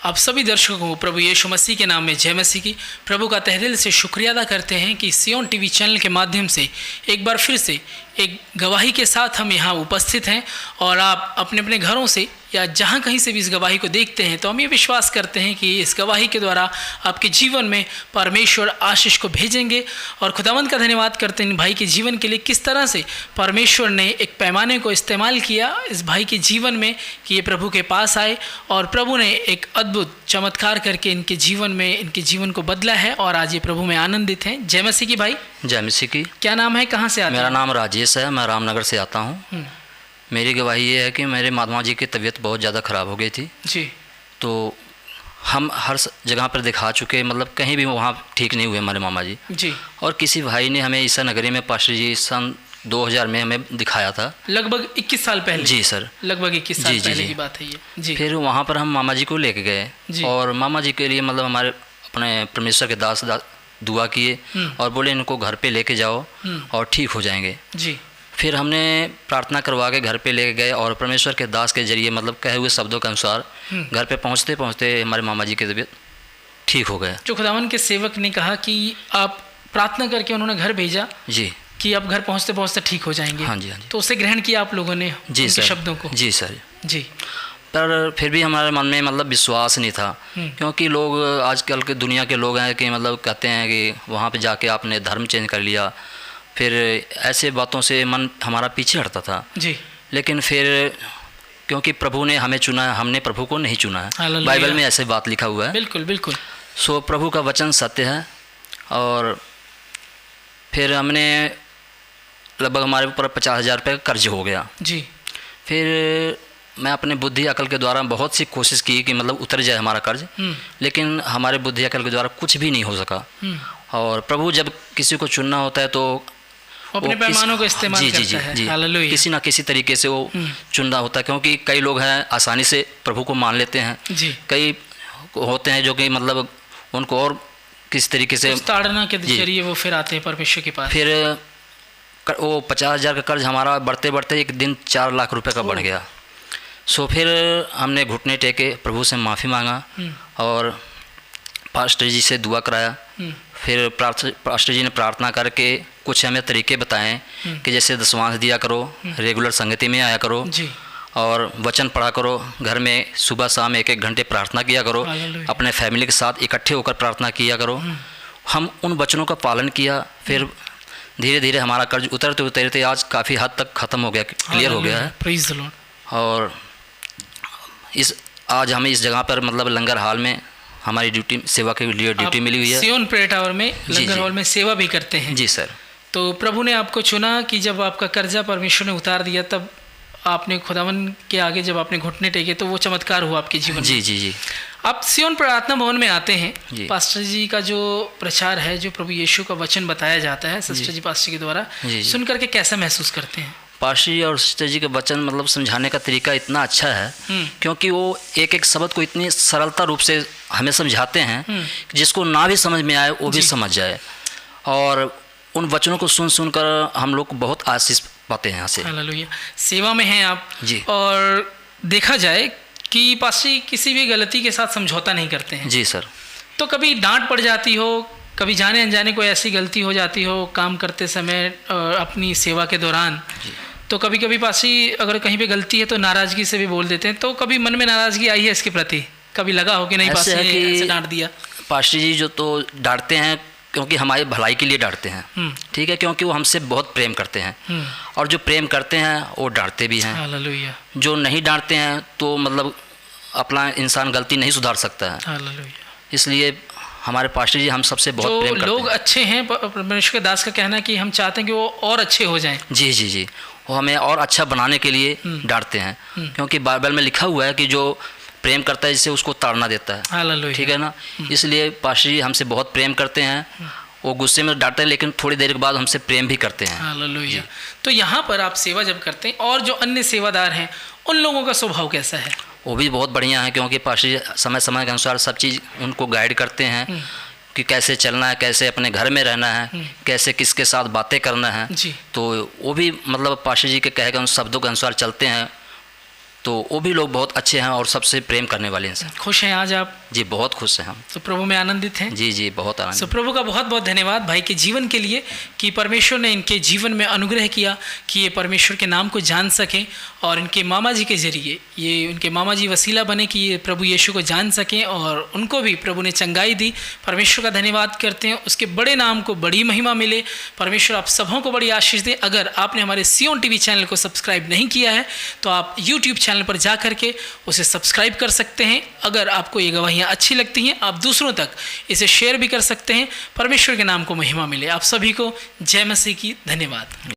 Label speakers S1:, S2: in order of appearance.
S1: आप सभी दर्शकों को प्रभु यीशु मसीह के नाम में जय मसीह की। प्रभु का तहे दिल से शुक्रिया अदा करते हैं कि सियोन टीवी चैनल के माध्यम से एक बार फिर से एक गवाही के साथ हम यहाँ उपस्थित हैं और आप अपने अपने घरों से या जहाँ कहीं से भी इस गवाही को देखते हैं तो हम ये विश्वास करते हैं कि इस गवाही के द्वारा आपके जीवन में परमेश्वर आशीष को भेजेंगे। और खुदावंद का धन्यवाद करते हैं भाई के जीवन के लिए, किस तरह से परमेश्वर ने एक पैमाने को इस्तेमाल किया इस भाई के जीवन में कि ये प्रभु के पास आए और प्रभु ने एक अद्भुत चमत्कार करके इनके जीवन को बदला है और आज ये प्रभु में आनंदित हैं। जय मसीह की भाई।
S2: जय मसीह की।
S1: क्या नाम है, कहाँ से आते हैं?
S2: मेरा नाम राजेश है, मैं रामनगर से आता हूँ। मेरी गवाही ये है कि मेरे माता जी की तबीयत बहुत ज़्यादा ख़राब हो गई थी
S1: जी।
S2: तो हम हर जगह पर दिखा चुके, मतलब कहीं भी वहाँ ठीक नहीं हुए हमारे मामा जी। और किसी भाई ने हमें ईसा नगरी में पास्टर जी सन 2000 में हमें दिखाया था,
S1: लगभग 21 साल पहले।
S2: जी सर,
S1: लगभग 21 साल पहले की बात है ये जी।
S2: फिर वहाँ पर हम मामा जी को लेके गए और मामा जी के लिए मतलब हमारे अपने परमेश्वर के दास दुआ किए और बोले इनको घर पे लेके जाओ और ठीक हो जाएंगे जी। फिर हमने प्रार्थना करवा के घर पे लेके गए और परमेश्वर के दास के जरिए मतलब कहे हुए शब्दों के अनुसार घर पे पहुँचते पहुँचते हमारे मामा जी की तबीयत ठीक हो गया।
S1: जो खुदावन के सेवक ने कहा कि आप प्रार्थना करके उन्होंने घर भेजा
S2: जी
S1: कि आप घर पहुँचते पहुँचते ठीक हो जाएंगे।
S2: हाँ जी, हाँ जी।
S1: तो उसे ग्रहण किया आप लोगों ने
S2: जी सर,
S1: शब्दों को?
S2: जी सर
S1: जी।
S2: पर फिर भी हमारे मन में मतलब विश्वास नहीं था, क्योंकि लोग आजकल के दुनिया के लोग हैं कि मतलब कहते हैं कि वहाँ पे जाके आपने धर्म चेंज कर लिया, फिर ऐसे बातों से मन हमारा पीछे हटता था जी। लेकिन फिर क्योंकि प्रभु ने हमें चुना है, हमने प्रभु को नहीं चुना है। बाइबल में ऐसे बात लिखा हुआ है।
S1: बिल्कुल बिल्कुल।
S2: सो प्रभु का वचन सत्य है। और फिर हमने लगभग हमारे ऊपर 50,000 रुपये का कर्ज हो गया जी। फिर मैं अपने बुद्धि अकल के द्वारा बहुत सी कोशिश की कि मतलब उतर जाए हमारा कर्ज, लेकिन हमारे बुद्धि अकल के द्वारा कुछ भी नहीं हो सका। और प्रभु जब किसी को चुनना होता है तो
S1: अपने पैमानों को इस्तेमाल करता है। हालेलुया।
S2: किसी ना किसी तरीके से वो चुनना होता है, क्योंकि कई लोग हैं आसानी से प्रभु को मान लेते हैं जी। कई होते हैं जो कि मतलब उनको और किस तरीके से
S1: ताड़ना के जरिए वो फिर आते हैं परमेश्वर के पास।
S2: फिर वो 50,000 का कर्ज हमारा बढ़ते बढ़ते एक दिन 4 लाख रुपए का बढ़ गया। सो फिर हमने घुटने टेके प्रभु से माफ़ी मांगा और पास्टर जी से दुआ कराया। फिर पास्टर जी ने प्रार्थना करके कुछ हमें तरीके बताएं कि जैसे दशमांश दिया करो, रेगुलर संगति में आया करो जी। और वचन पढ़ा करो, घर में सुबह शाम 1-1 घंटे प्रार्थना किया करो, अपने फैमिली के साथ इकट्ठे होकर प्रार्थना किया करो। हम उन वचनों का पालन किया। फिर धीरे धीरे हमारा कर्ज उतरते उतरते आज काफ़ी हद तक ख़त्म हो गया, क्लियर हो गया है।
S1: Praise the Lord.
S2: और आज हमें इस जगह पर मतलब लंगर हॉल में हमारी ड्यूटी, सेवा के लिए ड्यूटी मिली हुई है।
S1: सियोन प्रेयर टावर में लंगर हॉल में सेवा भी करते हैं
S2: जी सर।
S1: तो प्रभु ने आपको चुना कि जब आपका कर्जा परमेश्वर ने उतार दिया तब आपने खुदावन के आगे जब आपने घुटने टेके तो वो चमत्कार हुआ आपके जीवन में।
S2: जी जी जी।
S1: आप सियोन प्रार्थना भवन में आते हैं, पास्टर जी का जो प्रचार है, जो प्रभु यीशु का वचन बताया जाता है सिस्टर जी पास्टर के द्वारा, सुन करके कैसा महसूस करते हैं?
S2: पास्टर जी और सिस्टर जी का वचन मतलब समझाने का तरीका इतना अच्छा है, क्योंकि वो एक एक शब्द को इतनी सरलता रूप से हमें समझाते हैं कि जिसको ना भी समझ में आए वो भी समझ जाए। और उन वचनों को सुन सुनकर हम लोग बहुत आशीष पाते हैं यहाँ से।
S1: हालेलुया। सेवा में हैं आप
S2: जी।
S1: और देखा जाए कि पास्टर जी किसी भी गलती के साथ समझौता नहीं करते हैं
S2: जी सर।
S1: तो कभी डांट पड़ जाती हो, कभी जाने अनजाने कोई ऐसी गलती हो जाती हो काम करते समय अपनी सेवा के दौरान, तो कभी कभी पासी अगर कहीं पे गलती है तो नाराज़गी से भी बोल देते हैं, तो कभी मन में नाराज़गी आई है इसके प्रति? कभी लगा हो कि नहीं पासी ने ऐसे डांट दिया?
S2: पास्टर जी जो तो डांटते हैं क्योंकि हमारी भलाई के लिए डांटते हैं, ठीक है, क्योंकि वो हमसे बहुत प्रेम करते हैं और जो प्रेम करते हैं वो डांटते भी हैं।
S1: हालेलुया।
S2: जो नहीं डांटते हैं तो मतलब अपना इंसान गलती नहीं सुधार सकता है।
S1: हालेलुया।
S2: इसलिए हमारे पास्टर जी हम सबसे बहुत प्रेम करते हैं।
S1: लोग अच्छे हैं, परमेश्वर के दास का कहना है कि हम चाहते हैं कि वो और अच्छे हो जाएं।
S2: जी जी जी। वो हमें और अच्छा बनाने के लिए डांटते हैं, क्योंकि बाइबल में लिखा हुआ है कि जो प्रेम करता है जिससे उसको ताड़ना देता है।
S1: हालेलुया।
S2: ठीक है ना। इसलिए पास्टर जी हमसे बहुत प्रेम करते हैं। वो गुस्से में डांटते हैं लेकिन थोड़ी देर के बाद हमसे प्रेम भी करते हैं।
S1: हालेलुया। तो यहाँ पर आप सेवा जब करते हैं और जो अन्य सेवादार हैं उन लोगों का स्वभाव कैसा है?
S2: वो भी बहुत बढ़िया है, क्योंकि पास्टर जी समय समय के अनुसार सब चीज़ उनको गाइड करते हैं कि कैसे चलना है, कैसे अपने घर में रहना है, कैसे किसके साथ बातें करना है। तो वो भी मतलब पास्टर जी के कहे गए उन शब्दों के अनुसार चलते हैं। तो वो भी लोग बहुत अच्छे हैं और सबसे प्रेम करने वाले हैं सर।
S1: खुश हैं आज आप?
S2: जी बहुत खुश हैं हम।
S1: तो प्रभु में आनंदित हैं?
S2: जी जी बहुत आनंद।
S1: सो प्रभु का बहुत बहुत धन्यवाद भाई के जीवन के लिए कि परमेश्वर ने इनके जीवन में अनुग्रह किया कि ये परमेश्वर के नाम को जान सकें और इनके मामा जी के ज़रिए ये उनके मामा जी वसीला बने कि ये प्रभु यीशु को जान सकें और उनको भी प्रभु ने चंगाई दी। परमेश्वर का धन्यवाद करते हैं, उसके बड़े नाम को बड़ी महिमा मिले। परमेश्वर आप सबों को बड़ी आशीष दे। अगर आपने हमारे सियोन टीवी चैनल को सब्सक्राइब नहीं किया है तो आप यूट्यूब चैनल पर जा करके उसे सब्सक्राइब कर सकते हैं। अगर आपको ये गवाहियाँ अच्छी लगती हैं आप दूसरों तक इसे शेयर भी कर सकते हैं। परमेश्वर के नाम को महिमा मिले। आप सभी को जय मसीह की। धन्यवाद।